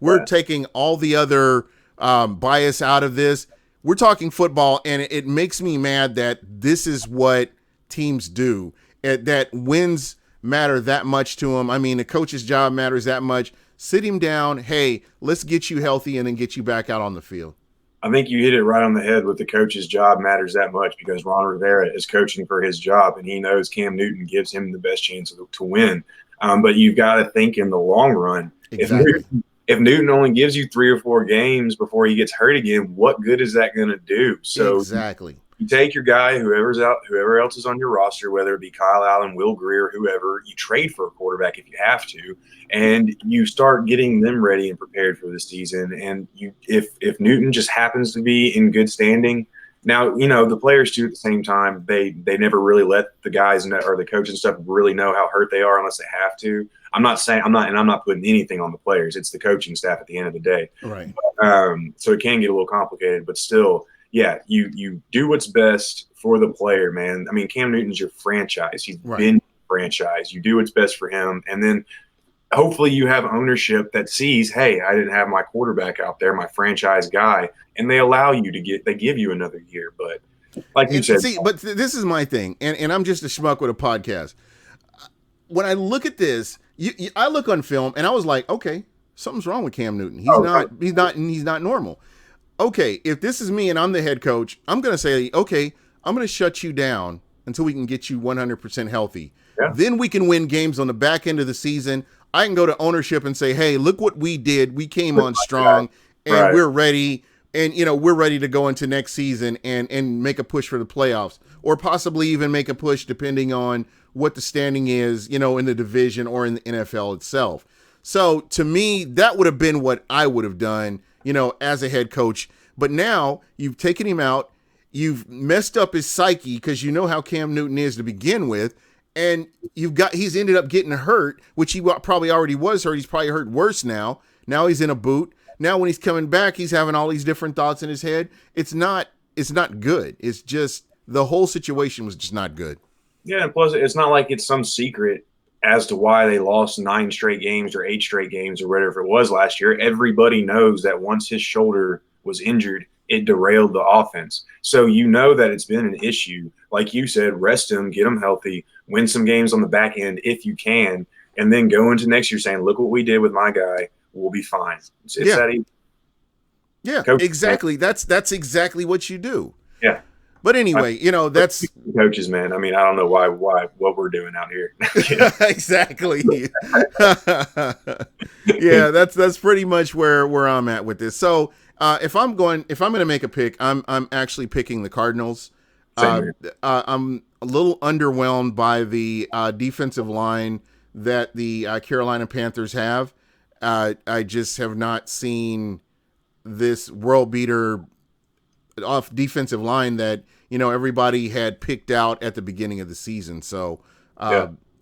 We're taking all the other bias out of this. We're talking football, and it makes me mad that this is what teams do, that wins matter that much to them. I mean, the coach's job matters that much. Sit him down. Hey, let's get you healthy and then get you back out on the field. I think you hit it right on the head with the coach's job matters that much, because Ron Rivera is coaching for his job, and he knows Cam Newton gives him the best chance to win. But you've got to think in the long run. Exactly. If Newton only gives you 3 or 4 games before he gets hurt again, what good is that going to do? So exactly. You take your guy, whoever else is on your roster, whether it be Kyle Allen, Will Grier, whoever, you trade for a quarterback if you have to, and you start getting them ready and prepared for the season. And if Newton just happens to be in good standing, now, the players too, at the same time, they never really let the guys or the coach and stuff really know how hurt they are unless they have to. I'm not putting anything on the players. It's the coaching staff at the end of the day. Right. So it can get a little complicated, but still, yeah, you do what's best for the player, man. I mean, Cam Newton's your franchise. He's been franchise. You do what's best for him, and then hopefully you have ownership that sees, hey, I didn't have my quarterback out there, my franchise guy, and they allow you they give you another year. But like you said, this is my thing, and I'm just a schmuck with a podcast. When I look at this, I look on film, and I was like, okay, something's wrong with Cam Newton. He's not normal. Okay, if this is me and I'm the head coach, I'm going to say, okay, I'm going to shut you down until we can get you 100% healthy. Yeah. Then we can win games on the back end of the season. I can go to ownership and say, hey, look what we did. We came on strong, and we're ready. And, we're ready to go into next season and make a push for the playoffs, or possibly even make a push depending on what the standing is, in the division or in the NFL itself. So to me, that would have been what I would have done, as a head coach. But now you've taken him out, you've messed up his psyche, because you know how Cam Newton is to begin with, and he's ended up getting hurt, which he probably already was hurt. He's probably hurt worse now. Now he's in a boot. Now when he's coming back, he's having all these different thoughts in his head. It's not good. It's just the whole situation was just not good. Yeah, and plus it's not like it's some secret as to why they lost 9 straight games or 8 straight games or whatever it was last year. Everybody knows that once his shoulder was injured, it derailed the offense. So that it's been an issue. Like you said, rest him, get him healthy, win some games on the back end if you can, and then go into next year saying, look what we did with my guy. We'll be fine. It's that easy. Yeah, exactly. That's exactly what you do. Yeah. But anyway, that's coaches, man. I mean, I don't know why what we're doing out here. Exactly. Yeah, that's pretty much where I'm at with this. So if I'm going to make a pick, I'm actually picking the Cardinals. I'm a little underwhelmed by the defensive line that the Carolina Panthers have. I just have not seen this world beater off defensive line that everybody had picked out at the beginning of the season. So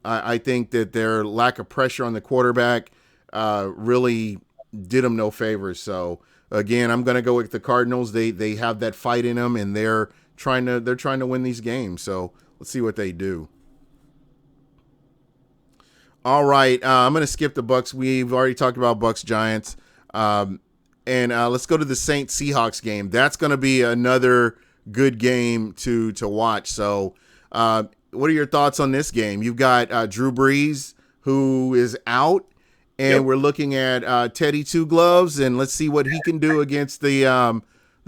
I think that their lack of pressure on the quarterback really did them no favors. So again, I'm going to go with the Cardinals. They have that fight in them, and they're trying to win these games. So let's see what they do. All right, I'm going to skip the Bucs. We've already talked about Bucs Giants. And let's go to the Saints Seahawks game. That's going to be another good game to watch. So what are your thoughts on this game? You've got Drew Brees, who is out, and we're looking at Teddy Two Gloves, and let's see what he can do against the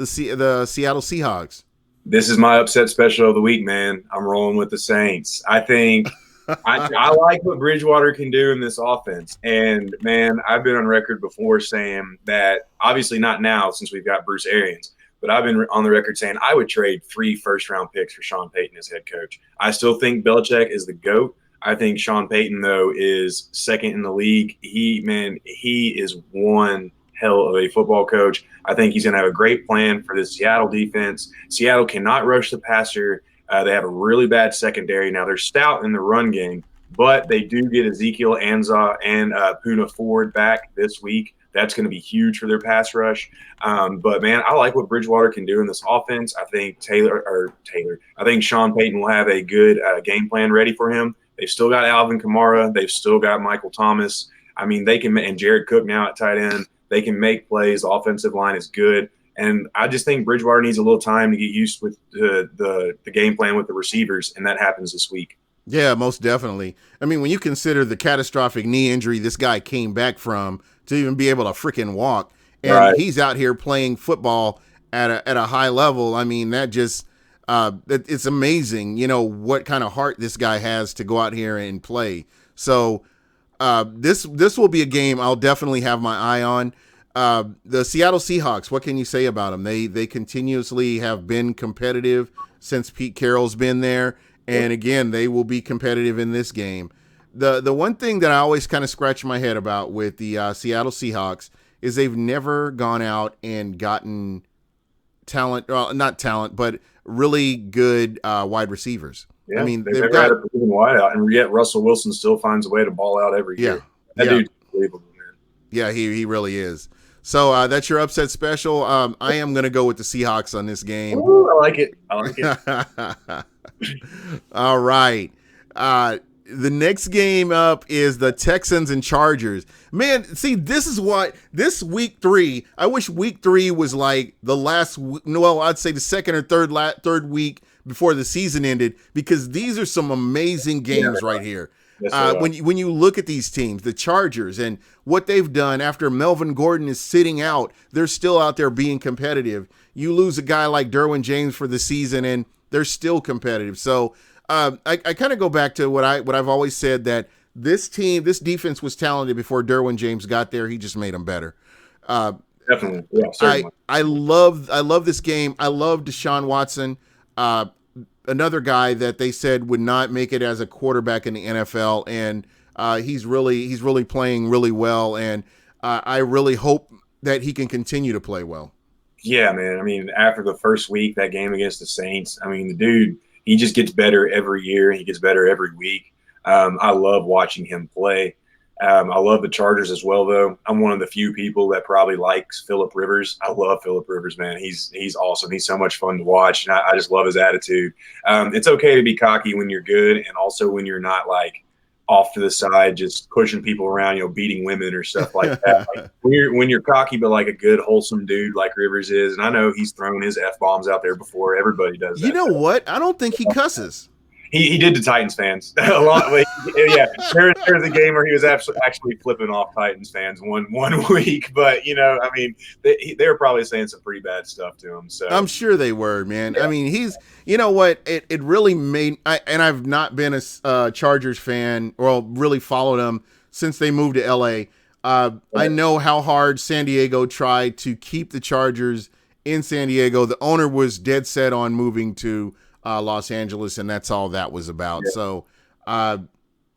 Seattle Seahawks. This is my upset special of the week, man. I'm rolling with the Saints. I think I like what Bridgewater can do in this offense. And, man, I've been on record before saying that, obviously not now since we've got Bruce Arians, but I've been on the record saying I would trade 3 first-round picks for Sean Payton as head coach. I still think Belichick is the GOAT. I think Sean Payton, though, is second in the league. He is one hell of a football coach. I think he's going to have a great plan for this Seattle defense. Seattle cannot rush the passer. They have a really bad secondary. Now, they're stout in the run game, but they do get Ezekiel Anza and Puna Ford back this week. That's going to be huge for their pass rush. But, man, I like what Bridgewater can do in this offense. I think I think Sean Payton will have a good game plan ready for him. They've still got Alvin Kamara. They've still got Michael Thomas. I mean, they can – and Jared Cook now at tight end. They can make plays. The offensive line is good. And I just think Bridgewater needs a little time to get used with the game plan with the receivers, and that happens this week. Yeah, most definitely. I mean, when you consider the catastrophic knee injury this guy came back from to even be able to freaking walk, and Right. he's out here playing football at a high level, I mean, that just it's amazing, what kind of heart this guy has to go out here and play. So this will be a game I'll definitely have my eye on. The Seattle Seahawks, what can you say about them? They continuously have been competitive since Pete Carroll's been there. And again, they will be competitive in this game. The one thing that I always kind of scratch my head about with the Seattle Seahawks is they've never gone out and gotten talent, well, not talent, but really good wide receivers. Yeah, I mean, they've they've never got had a proven wideout, and yet Russell Wilson still finds a way to ball out every year. That dude's unbelievable, man. Yeah, he really is. So that's your upset special. I am going to go with the Seahawks on this game. Ooh, I like it. All right. The next game up is the Texans and Chargers. Man, see, this week 3, I wish week 3 was like the last, I'd say the second or third week before the season ended, because these are some amazing games right here. Yes, When you look at these teams, the Chargers, and what they've done after Melvin Gordon is sitting out, they're still out there being competitive. You lose a guy like Derwin James for the season, and they're still competitive. So I kind of go back to what I've always said, that this defense was talented before Derwin James got there. He just made them better. Definitely. Yeah, certainly. I love this game. I love Deshaun Watson. Another guy that they said would not make it as a quarterback in the NFL, and he's really playing really well, and I really hope that he can continue to play well. Yeah, man. I mean, after the first week, that game against the Saints, I mean, the dude, he just gets better every year. He gets better every week. I love watching him play. I love the Chargers as well, though. I'm one of the few people that probably likes Phillip Rivers. I love Phillip Rivers, man. He's awesome. He's so much fun to watch, and I just love his attitude. It's okay to be cocky when you're good, and also when you're not like off to the side, just pushing people around, beating women or stuff like that. Like, when you're cocky, but like a good, wholesome dude like Rivers is, and I know he's thrown his F-bombs out there before. Everybody does that. You know what? I don't think he cusses. He did to Titans fans a lot. Yeah, there's a game where he was actually flipping off Titans fans one week, but I mean, they were probably saying some pretty bad stuff to him. So I'm sure they were, man. Yeah. I mean, he's, what, it really made, and I've not been a Chargers fan, or really followed them since they moved to LA. I know how hard San Diego tried to keep the Chargers in San Diego. The owner was dead set on moving to Los Angeles, and that's all that was about. Yeah. So,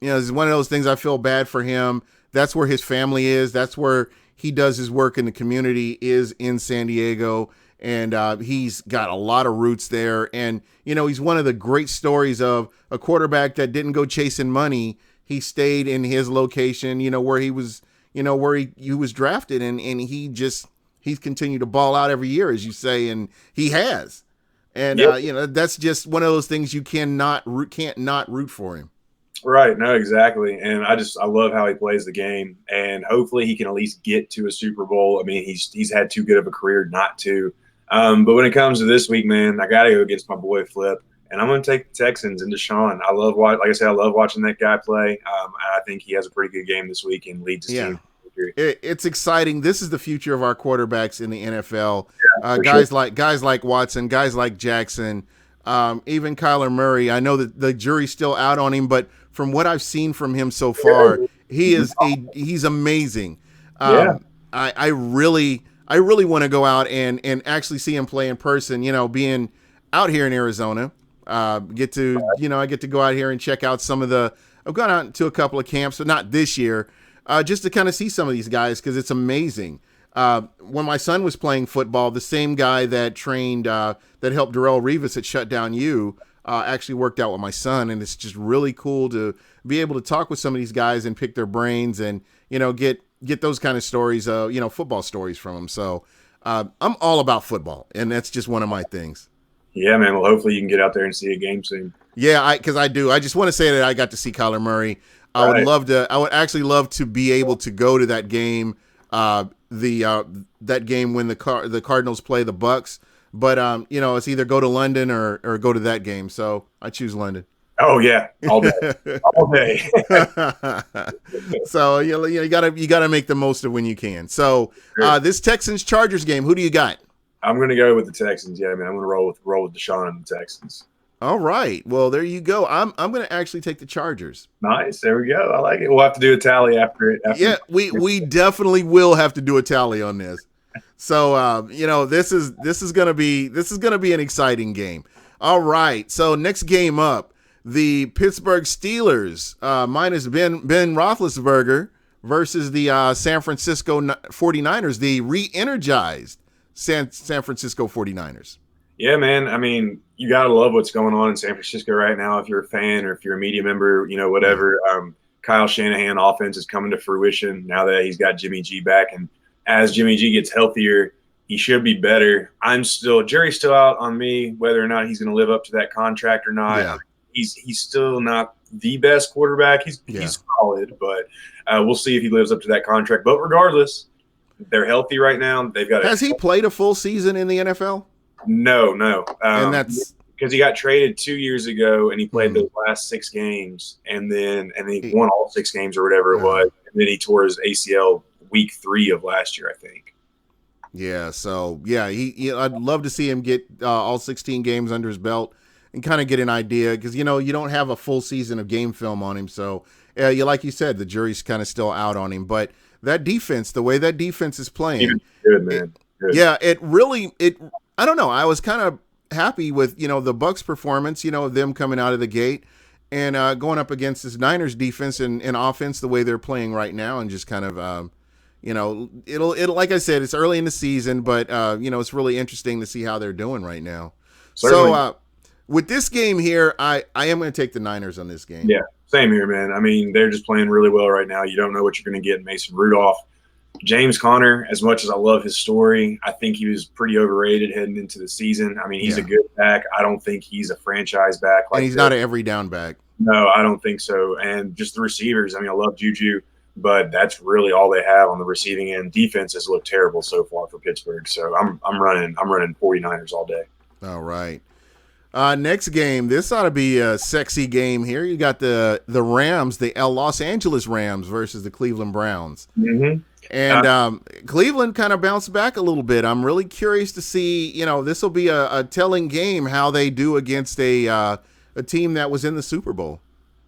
it's one of those things. I feel bad for him. That's where his family is. That's where he does his work in the community, is in San Diego. And he's got a lot of roots there. And, he's one of the great stories of a quarterback that didn't go chasing money. He stayed in his location, where he was, where he was drafted. And he's continued to ball out every year, as you say, and he has. And, that's just one of those things you can't not root for him. Right. No, exactly. And I love how he plays the game, and hopefully he can at least get to a Super Bowl. I mean, he's had too good of a career not to. But when it comes to this week, man, I got to go against my boy Flip, and I'm going to take the Texans and Deshaun. I love watching that guy play. I think he has a pretty good game this week and leads his team. It's exciting. This is the future of our quarterbacks in the NFL. Guys like Watson, guys like Jackson. Even Kyler Murray, I know that the jury's still out on him, but from what I've seen from him so far, he's amazing. Yeah. I really want to go out and actually see him play in person. Being out here in Arizona, I get to go out here and check out some of the. I've gone out to a couple of camps, but not this year, just to kind of see some of these guys because it's amazing. When my son was playing football, the same guy that trained, that helped Darrelle Revis at Shutdown U, actually worked out with my son, and it's just really cool to be able to talk with some of these guys and pick their brains and get those kind of stories, football stories from them. So I'm all about football, and that's just one of my things. Yeah, man. Well, hopefully you can get out there and see a game soon. Yeah, because I do. I just want to say that I got to see Kyler Murray. I would actually love to be able to go to that game. That game when the Cardinals play the Bucs, but it's either go to London or go to that game. So I choose London. Oh yeah, all day, all day. So you gotta make the most of when you can. So this Texans Chargers game, who do you got? I'm gonna go with the Texans. Yeah, man, I'm gonna roll with Deshaun and the Texans. All right. Well, there you go. I'm going to actually take the Chargers. Nice. There we go. I like it. We'll have to do a tally after it. Yeah, we definitely will have to do a tally on this. So, this is going to be an exciting game. All right. So, next game up, the Pittsburgh Steelers minus Ben Roethlisberger versus the San Francisco 49ers, the re-energized San Francisco 49ers. Yeah, man. I mean, you got to love what's going on in San Francisco right now. If you're a fan or if you're a media member, whatever. Kyle Shanahan offense is coming to fruition now that he's got Jimmy G back. And as Jimmy G gets healthier, he should be better. Jury's still out on me whether or not he's going to live up to that contract or not. Yeah. He's still not the best quarterback. He's solid, but we'll see if he lives up to that contract. But regardless, they're healthy right now. Has he played a full season in the NFL? No. And that's because he got traded 2 years ago and he played those last 6 games and he won all 6 games or whatever it was. And then he tore his ACL week 3 of last year, I think. Yeah. So I'd love to see him get all 16 games under his belt and kind of get an idea because, you don't have a full season of game film on him. So like you said, the jury's kind of still out on him, but that defense, the way that defense is playing, good, man. Good. Yeah, I don't know. I was kind of happy with, the Bucs performance, them coming out of the gate and going up against this Niners defense and offense the way they're playing right now and just kind of, it'll like I said, it's early in the season, but, it's really interesting to see how they're doing right now. Certainly. So with this game here, I am going to take the Niners on this game. Yeah, same here, man. I mean, they're just playing really well right now. You don't know what you're going to get in Mason Rudolph. James Conner, as much as I love his story, I think he was pretty overrated heading into the season. I mean, he's a good back. I don't think he's a franchise back. And he's not an every down back. No, I don't think so. And just the receivers, I mean, I love Juju, but that's really all they have on the receiving end. Defense has looked terrible so far for Pittsburgh. So I'm running 49ers all day. All right. Next game, this ought to be a sexy game here. You got the Rams, the Los Angeles Rams versus the Cleveland Browns. Mm-hmm. And Cleveland kind of bounced back a little bit. I'm really curious to see, this will be a telling game how they do against a team that was in the Super Bowl.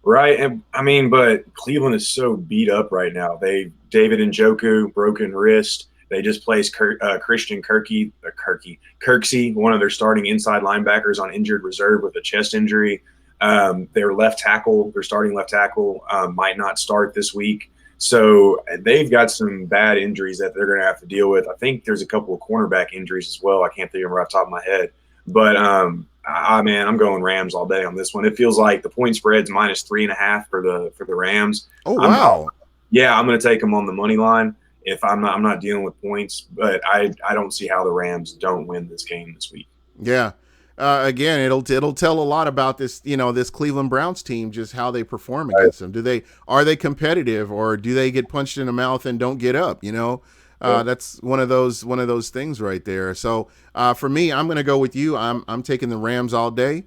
Right. And I mean, but Cleveland is so beat up right now. David Njoku, broken wrist. They just placed Christian Kirksey, one of their starting inside linebackers on injured reserve with a chest injury. Their starting left tackle might not start this week. So they've got some bad injuries that they're going to have to deal with. I think there's a couple of cornerback injuries as well. I can't think of them right off the top of my head. But, I'm going Rams all day on this one. It feels like the point spread's minus 3.5 for the Rams. Oh, wow. I'm going to take them on the money line if I'm not dealing with points. But I don't see how the Rams don't win this game this week. Yeah. Again, it'll tell a lot about this, this Cleveland Browns team, just how they perform against them. Are they competitive or do they get punched in the mouth and don't get up? That's one of those things right there. So for me, I'm going to go with you. I'm taking the Rams all day.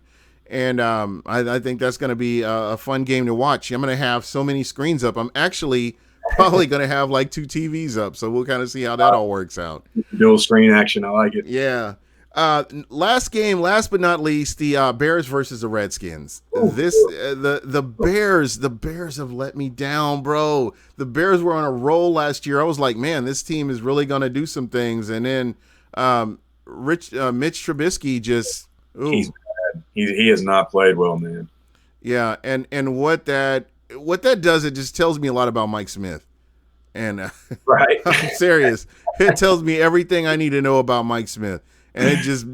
And I think that's going to be a fun game to watch. I'm going to have so many screens up. I'm actually probably going to have like 2 TVs up. So we'll kind of see how that all works out. Dual screen action. I like it. Yeah. Last game, last but not least, the Bears versus the Redskins. The Bears have let me down, bro. The Bears were on a roll last year. I was like, man, this team is really gonna do some things. And then Mitch Trubisky just He's bad. He has not played well, man. yeah, and what that does, it just tells me a lot about Mike Smith. And Right. I'm serious. It tells me everything I need to know about Mike Smith. And it just,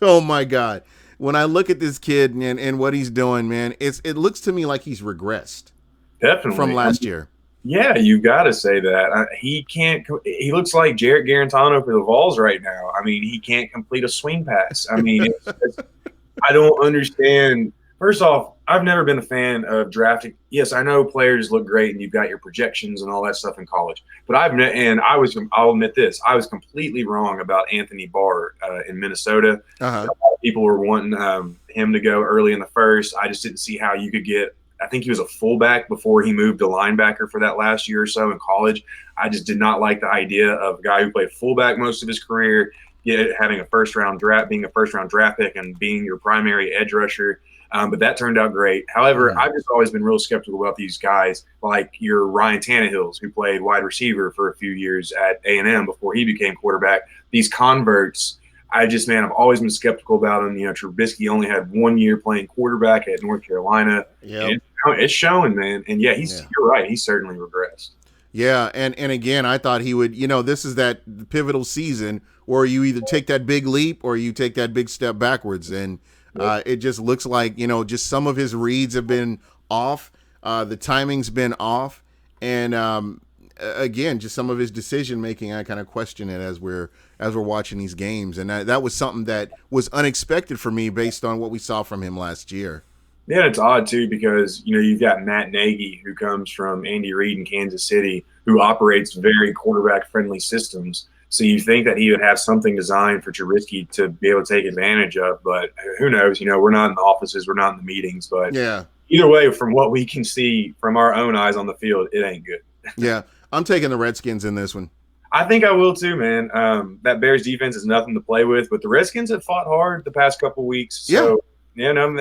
oh my God. When I look at this kid and what he's doing, man, it looks to me like he's regressed. Definitely. From last year. Yeah, you got to say that. He can't. He looks like Jarrett Garantano for the Vols right now. I mean, he can't complete a swing pass. I mean, I don't understand. First off, I've never been a fan of drafting. Yes, I know players look great and you've got your projections and all that stuff in college. But I'll admit this, I was completely wrong about Anthony Barr in Minnesota. Uh-huh. A lot of people were wanting him to go early in the first. I just didn't see how you could get. I think he was a fullback before he moved to linebacker for that last year or so in college. I just did not like the idea of a guy who played fullback most of his career, having a being a first round draft pick and being your primary edge rusher. But that turned out great. However, I've just always been real skeptical about these guys like your Ryan Tannehills, who played wide receiver for a few years at A&M before he became quarterback. These converts, I've always been skeptical about them. Trubisky only had 1 year playing quarterback at North Carolina. Yeah, it's showing, man. And you're right. He's certainly regressed. Yeah, and again, I thought he would, this is that pivotal season where you either take that big leap or you take that big step backwards. And it just looks like, just some of his reads have been off. The timing's been off. And again, just some of his decision making, I kind of question it as we're watching these games. And that was something that was unexpected for me based on what we saw from him last year. Yeah, it's odd too because you've got Matt Nagy, who comes from Andy Reid in Kansas City, who operates very quarterback-friendly systems. So you think that he would have something designed for Trubisky to be able to take advantage of, but who knows? We're not in the offices, we're not in the meetings, but yeah. Either way, from what we can see from our own eyes on the field, it ain't good. Yeah, I'm taking the Redskins in this one. I think I will too, man. That Bears defense is nothing to play with, but the Redskins have fought hard the past couple weeks. So. Yeah.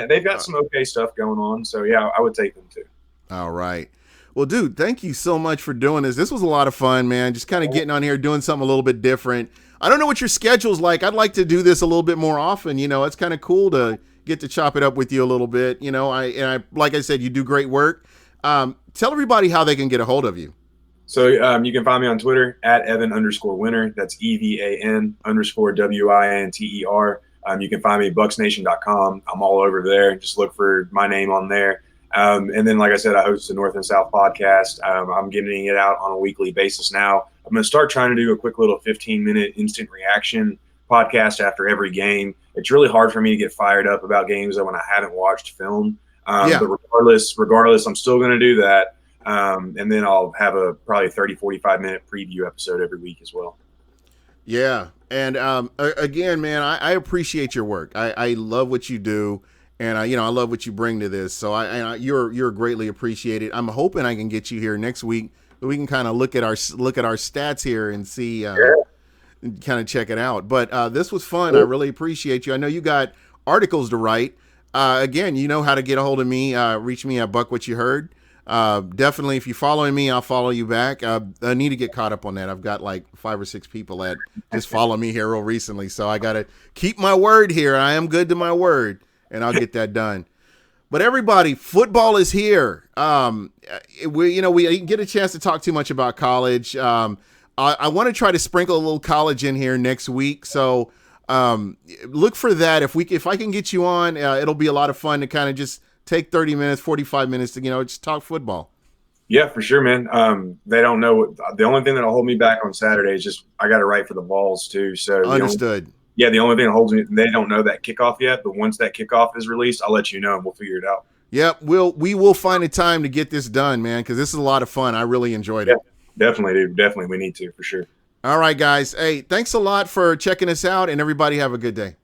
They've got some okay stuff going on. So, yeah, I would take them too. All right. Well, dude, thank you so much for doing this. This was a lot of fun, man. Just kind of getting on here, doing something a little bit different. I don't know what your schedule's like. I'd like to do this a little bit more often. It's kind of cool to get to chop it up with you a little bit. I like I said, you do great work. Tell everybody how they can get a hold of you. So you can find me on Twitter at Evan_Winter. That's EVAN_WINTER. You can find me at BucsNation.com. I'm all over there. Just look for my name on there. And then, like I said, I host the North and South podcast. I'm getting it out on a weekly basis now. I'm going to start trying to do a quick little 15-minute instant reaction podcast after every game. It's really hard for me to get fired up about games when I haven't watched film. But regardless, I'm still going to do that. And then I'll have a probably 30, 45-minute preview episode every week as well. Yeah. And again, man, I appreciate your work. I love what you do, and I love what you bring to this. So you're greatly appreciated. I'm hoping I can get you here next week, so we can kind of look at our stats here and see, kind of check it out. But this was fun. I really appreciate you. I know you got articles to write. Again, you know how to get a hold of me. Reach me at BucWhatYaHeard. Definitely, if you're following me, I'll follow you back. I need to get caught up on that. I've got like 5 or 6 people that just follow me here real recently, so I got to keep my word here. I am good to my word, and I'll get that done. But everybody, football is here. We didn't get a chance to talk too much about college. I want to try to sprinkle a little college in here next week, so look for that. If I can get you on, it'll be a lot of fun to kind of just take 30 minutes, 45 minutes to, just talk football. Yeah, for sure, man. They don't know. The only thing that'll hold me back on Saturday is just I got to write for the Vols too. So understood. The only thing that holds me, they don't know that kickoff yet, but once that kickoff is released, I'll let you know and we'll figure it out. Yep, we will find a time to get this done, man, because this is a lot of fun. I really enjoyed it. Definitely, dude. Definitely, we need to, for sure. All right, guys. Hey, thanks a lot for checking us out, and everybody have a good day.